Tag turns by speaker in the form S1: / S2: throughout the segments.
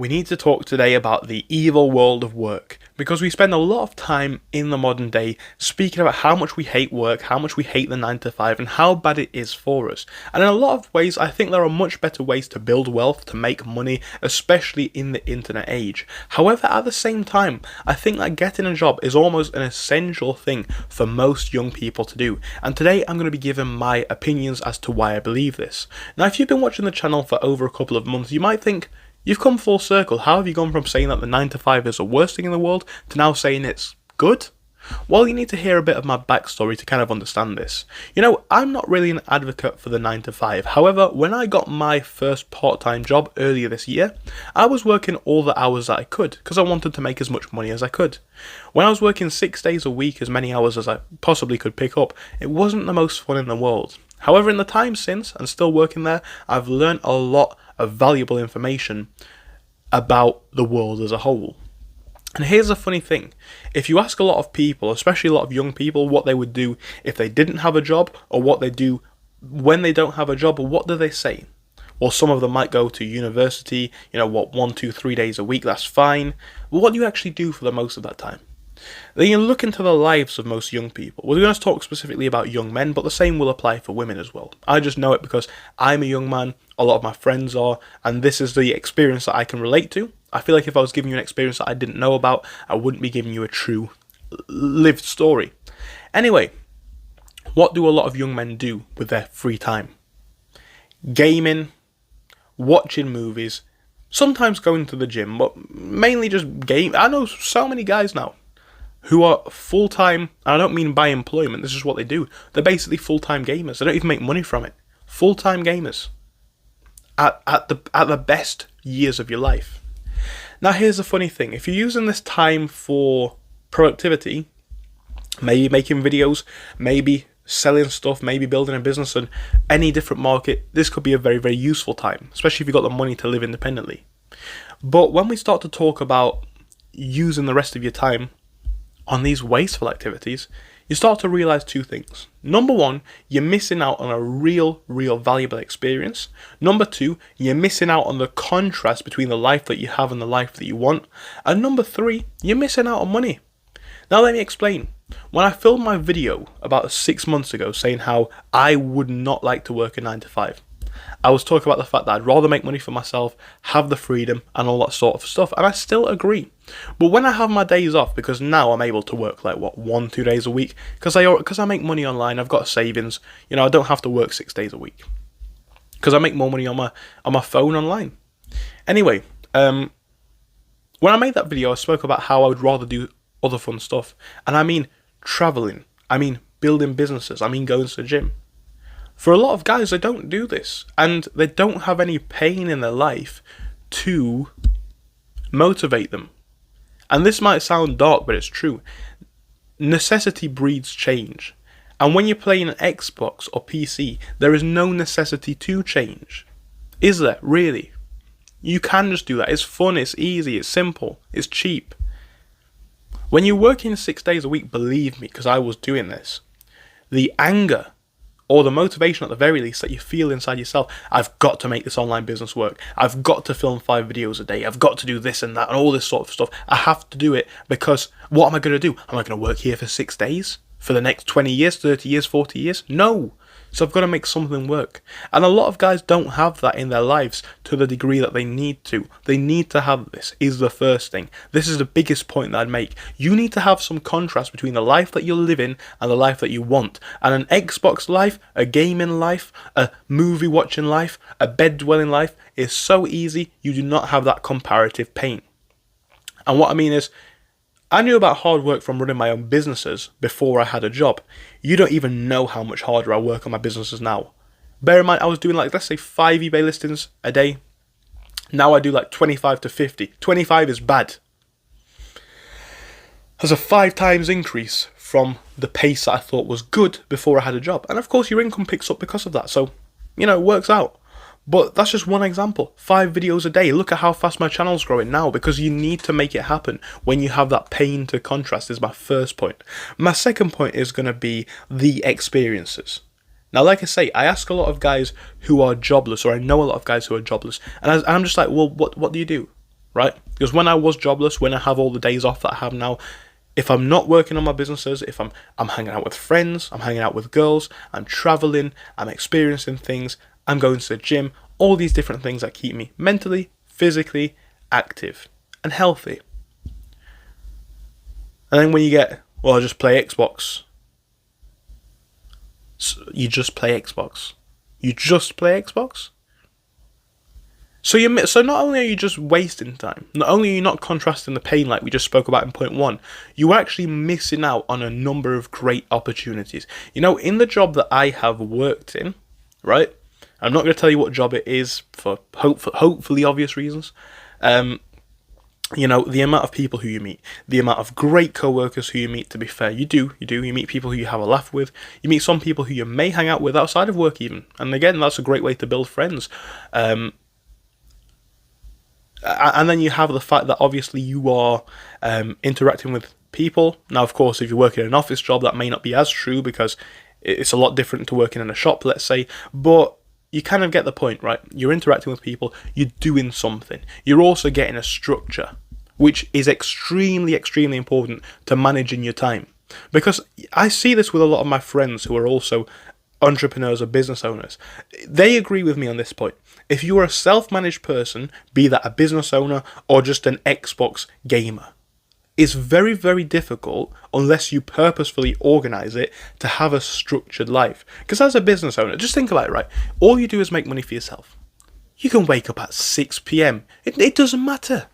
S1: We need to talk today about the evil world of work, because we spend a lot of time in the modern day speaking about how much we hate work, how much we hate the 9 to 5, and how bad it is for us. And in a lot of ways, I think there are much better ways to build wealth, to make money, especially in the internet age. However, at the same time, I think that getting a job is almost an essential thing for most young people to do. And today I'm going to be giving my opinions as to why I believe this. Now, if you've been watching the channel for over a couple of months, you might think, you've come full circle. How have you gone from saying that the 9 to 5 is the worst thing in the world to now saying it's good? Well, you need to hear a bit of my backstory to kind of understand this. You know, I'm not really an advocate for the 9 to 5. However, when I got my first part-time job earlier this year, I was working all the hours that I could because I wanted to make as much money as I could. When I was working 6 days a week, as many hours as I possibly could pick up, it wasn't the most fun in the world. However, in the time since, and still working there, I've learned a lot of valuable information about the world as a whole. And here's the funny thing, if you ask a lot of people, especially a lot of young people, what they would do if they didn't have a job, or what they do when they don't have a job, what do they say? Well, some of them might go to university, 1, 2, 3 days a week, that's fine. But what do you actually do for the most of that time? Then you look into the lives of most young people. We're going to talk specifically about young men, but the same will apply for women as well. I just know it because I'm a young man, a lot of my friends are, and this is the experience that I can relate to. I feel like if I was giving you an experience that I didn't know about, I wouldn't be giving you a true lived story. Anyway, what do a lot of young men do with their free time? Gaming, watching movies, sometimes going to the gym, but mainly just game. I know so many guys now who are full-time, and I don't mean by employment, this is what they do. They're basically full-time gamers. They don't even make money from it. Full-time gamers. At the best years of your life. Now here's the funny thing. If you're using this time for productivity, maybe making videos, maybe selling stuff, maybe building a business in any different market, this could be a very, very useful time, especially if you've got the money to live independently. But when we start to talk about using the rest of your time on these wasteful activities, you start to realize two things. Number one, you're missing out on a real valuable experience. Number two, you're missing out on the contrast between the life that you have and the life that you want. And number three, you're missing out on money. Now let me explain. When I filmed my video about 6 months ago saying how I would not like to work a 9 to 5, I was talking about the fact that I'd rather make money for myself, have the freedom and all that sort of stuff, and I still agree. But when I have my days off, because now I'm able to work like 1, 2 days a week, because I make money online, I've got savings, I don't have to work 6 days a week, because I make more money on my phone online. Anyway, when I made that video, I spoke about how I would rather do other fun stuff, and I mean traveling, I mean building businesses, I mean going to the gym. For a lot of guys, they don't do this, and they don't have any pain in their life to motivate them. And this might sound dark, but it's true. Necessity breeds change. And when you're playing an Xbox or PC, there is no necessity to change. Is there, really? You can just do that. It's fun, it's easy, it's simple, it's cheap. When you're working 6 days a week, believe me, because I was doing this, the anger or the motivation at the very least that you feel inside yourself, I've got to make this online business work, I've got to film 5 videos a day, I've got to do this and that and all this sort of stuff, I have to do it because what am I going to do? Am I going to work here for 6 days? For the next 20 years, 30 years, 40 years? No! So I've got to make something work. And a lot of guys don't have that in their lives to the degree that they need to. They need to have this, is the first thing. This is the biggest point that I'd make. You need to have some contrast between the life that you're living and the life that you want. And an Xbox life, a gaming life, a movie watching life, a bed dwelling life is so easy, you do not have that comparative pain. And what I mean is, I knew about hard work from running my own businesses before I had a job. You don't even know how much harder I work on my businesses now. Bear in mind, I was doing let's say 5 eBay listings a day. Now I do 25 to 50. 25 is bad. There's a 5 times increase from the pace that I thought was good before I had a job. And of course your income picks up because of that. So, it works out. But that's just one example. 5 videos a day. Look at how fast my channel's growing now, because you need to make it happen when you have that pain to contrast, is my first point. My second point is going to be the experiences. Now, like I say, I ask a lot of guys who are jobless, or I know a lot of guys who are jobless, and I'm just like, well, what do you do? right? Because when I was jobless, when I have all the days off that I have now, if I'm not working on my businesses, if I'm hanging out with friends, I'm hanging out with girls, I'm traveling, I'm experiencing things, I'm going to the gym, all these different things that keep me mentally, physically active and healthy. And then when you get, well, I just play Xbox. So you just play Xbox. You just play Xbox? So not only are you just wasting time, not only are you not contrasting the pain like we just spoke about in point one, you're actually missing out on a number of great opportunities. You know, in the job that I have worked in, right? I'm not going to tell you what job it is for hopefully obvious reasons. You know, the amount of people who you meet, the amount of great co-workers who you meet, to be fair, you meet people who you have a laugh with, you meet some people who you may hang out with outside of work even, and again, that's a great way to build friends. And then you have the fact that obviously you are interacting with people. Now, of course, if you work in an office job, that may not be as true because it's a lot different to working in a shop, let's say, but you kind of get the point, right? You're interacting with people, you're doing something. You're also getting a structure, which is extremely, extremely important to managing your time. Because I see this with a lot of my friends who are also entrepreneurs or business owners. They agree with me on this point. If you are a self-managed person, be that a business owner or just an Xbox gamer, it's very, very difficult unless you purposefully organize it to have a structured life. Because as a business owner, just think about it, right? All you do is make money for yourself. You can wake up at 6 p.m. It doesn't matter.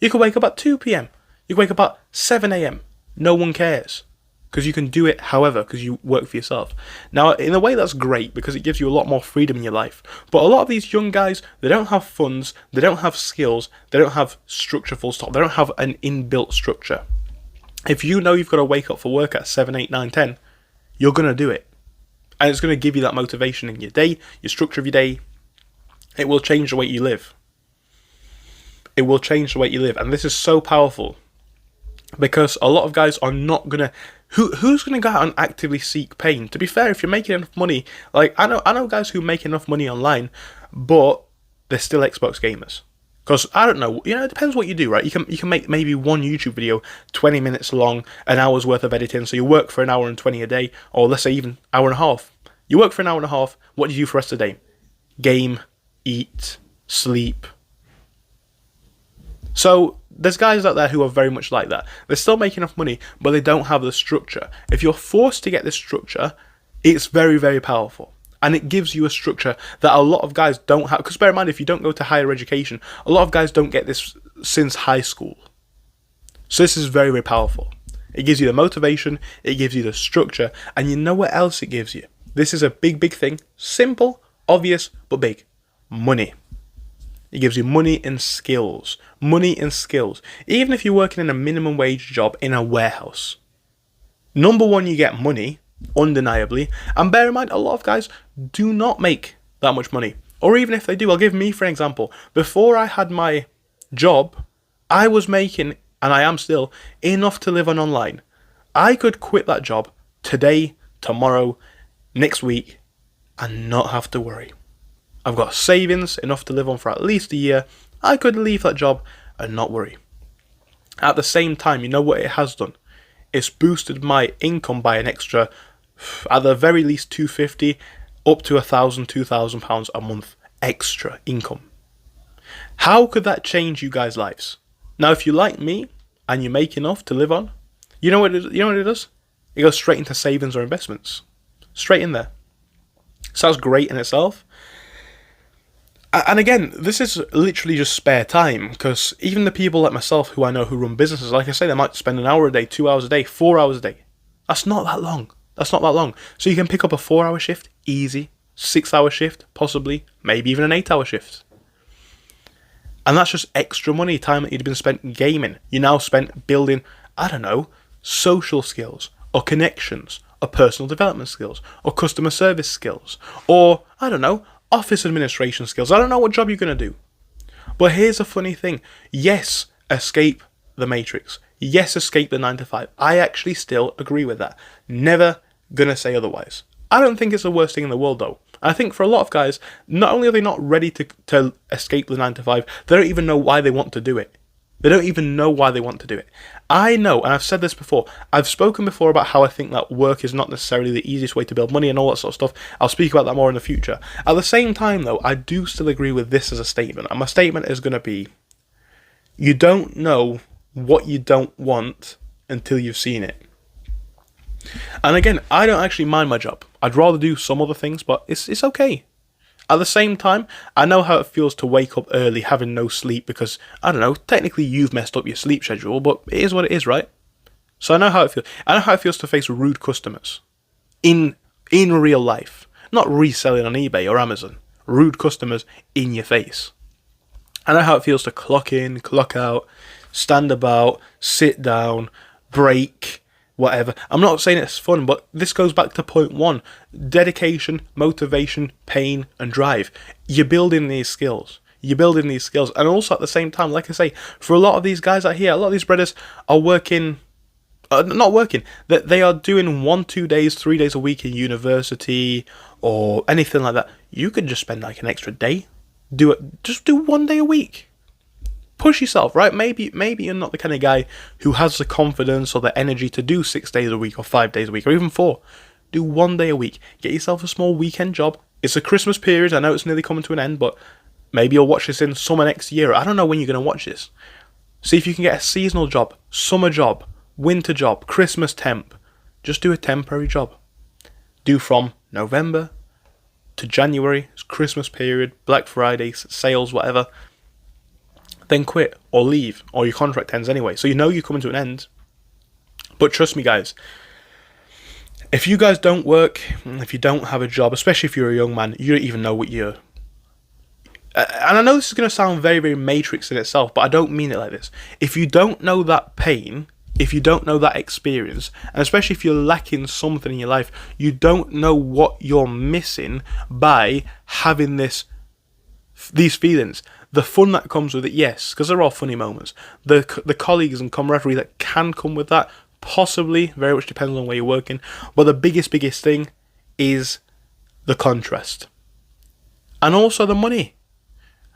S1: You can wake up at 2 p.m. You can wake up at 7 a.m. No one cares. Because you can do it however, because you work for yourself. Now, in a way, that's great because it gives you a lot more freedom in your life. But a lot of these young guys, they don't have funds, they don't have skills, they don't have structure full stop, they don't have an inbuilt structure. If you know you've got to wake up for work at 7, 8, 9, 10, you're going to do it. And it's going to give you that motivation in your day, your structure of your day. It will change the way you live. It will change the way you live. And this is so powerful because a lot of guys are not going to... Who's going to go out and actively seek pain? To be fair, if you're making enough money, like I know guys who make enough money online, but they're still Xbox gamers. Because I don't know, you know, it depends what you do, right? You can make maybe one YouTube video 20 minutes long, an hour's worth of editing. So you work for an hour and 20 a day, or let's say even hour and a half. You work for an hour and a half. What do you do for the rest of the day? Game, eat, sleep. So there's guys out there who are very much like that. They're still making enough money, but they don't have the structure. If you're forced to get this structure, it's very, very powerful. And it gives you a structure that a lot of guys don't have. Because bear in mind, if you don't go to higher education, a lot of guys don't get this since high school. So this is very, very powerful. It gives you the motivation, it gives you the structure, and you know what else it gives you? This is a big, big thing. Simple, obvious, but big. Money. It gives you money and skills. Money and skills. Even if you're working in a minimum wage job in a warehouse. Number one, you get money, undeniably. And bear in mind, a lot of guys do not make that much money. Or even if they do, I'll give me for an example. Before I had my job, I was making, and I am still, enough to live on online. I could quit that job today, tomorrow, next week, and not have to worry. I've got savings enough to live on for at least a year. I could leave that job and not worry. At the same time, you know what it has done? It's boosted my income by an extra, at the very least $250, up to £1,000, £2,000 a month extra income. How could that change you guys' lives? Now, if you're like me and you make enough to live on, you know what it does? It goes straight into savings or investments. Straight in there. Sounds great in itself. And again, this is literally just spare time, because even the people like myself who I know who run businesses, like I say, they might spend an hour a day, 2 hours a day, 4 hours a day. That's not that long. That's not that long. So you can pick up a 4-hour shift, easy, 6-hour shift, possibly, maybe even an 8-hour shift. And that's just extra money, time that you'd been spent gaming. You now spent building, I don't know, social skills, or connections, or personal development skills, or customer service skills, or, I don't know, office administration skills. I don't know what job you're going to do. But here's a funny thing. Yes, escape the matrix. Yes, escape the 9 to 5. I actually still agree with that. Never going to say otherwise. I don't think it's the worst thing in the world though. I think for a lot of guys, not only are they not ready to escape the 9 to 5, they don't even know why they want to do it. They don't even know why they want to do it. I know, and I've said this before, I've spoken before about how I think that work is not necessarily the easiest way to build money and all that sort of stuff. I'll speak about that more in the future. At the same time, though, I do still agree with this as a statement. And my statement is going to be, you don't know what you don't want until you've seen it. And again, I don't actually mind my job. I'd rather do some other things, but it's okay. At the same time, I know how it feels to wake up early having no sleep because, I don't know, technically you've messed up your sleep schedule, but it is what it is, right? So I know how it feels. I know how it feels to face rude customers in real life. Not reselling on eBay or Amazon. Rude customers in your face. I know how it feels to clock in, clock out, stand about, sit down, break, whatever. I'm not saying it's fun, but this goes back to point 1. Dedication, motivation, pain, and drive. You're building these skills. And also at the same time, like I say, for a lot of these guys out here, a lot of these brothers are not working, that they are doing 1, 2 days, 3 days a week in university or anything like that. You could just spend like an extra day. Just do 1 day a week. Push yourself, right? Maybe you're not the kind of guy who has the confidence or the energy to do 6 days a week or 5 days a week or even 4. Do 1 day a week. Get yourself a small weekend job. It's a Christmas period. I know it's nearly coming to an end, but maybe you'll watch this in summer next year. I don't know when you're going to watch this. See if you can get a seasonal job, summer job, winter job, Christmas temp. Just do a temporary job. Do from November to January. It's Christmas period, Black Friday, sales, whatever. Then quit or leave, or your contract ends anyway. So you know you're coming to an end. But trust me, guys, if you guys don't work, if you don't have a job, especially if you're a young man, you don't even know what you're... And I know this is going to sound very, very Matrix in itself, but I don't mean it like this. If you don't know that pain, if you don't know that experience, and especially if you're lacking something in your life, you don't know what you're missing by having these feelings. The fun that comes with it, yes, because there are funny moments. The colleagues and camaraderie that can come with that, possibly, very much depends on where you're working. But the biggest thing is the contrast. And also the money.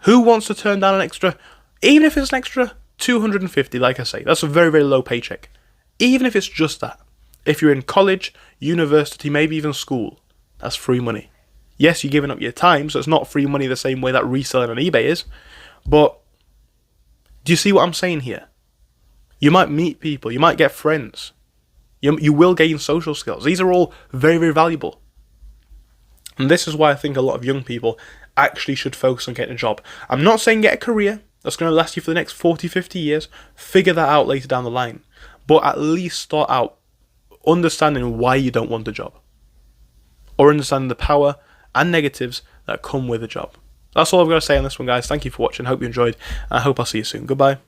S1: Who wants to turn down an extra, even if it's an extra 250, like I say, that's a very, very low paycheck. Even if it's just that. If you're in college, university, maybe even school, that's free money. Yes, you're giving up your time, so it's not free money the same way that reselling on eBay is. But do you see what I'm saying here? You might meet people, you might get friends. You will gain social skills. These are all very, very valuable. And this is why I think a lot of young people actually should focus on getting a job. I'm not saying get a career that's going to last you for the next 40, 50 years. Figure that out later down the line. But at least start out understanding why you don't want a job. Or understanding the power and negatives that come with a job. That's all I've got to say on this one, guys. Thank you for watching. Hope you enjoyed. And I hope I'll see you soon. Goodbye.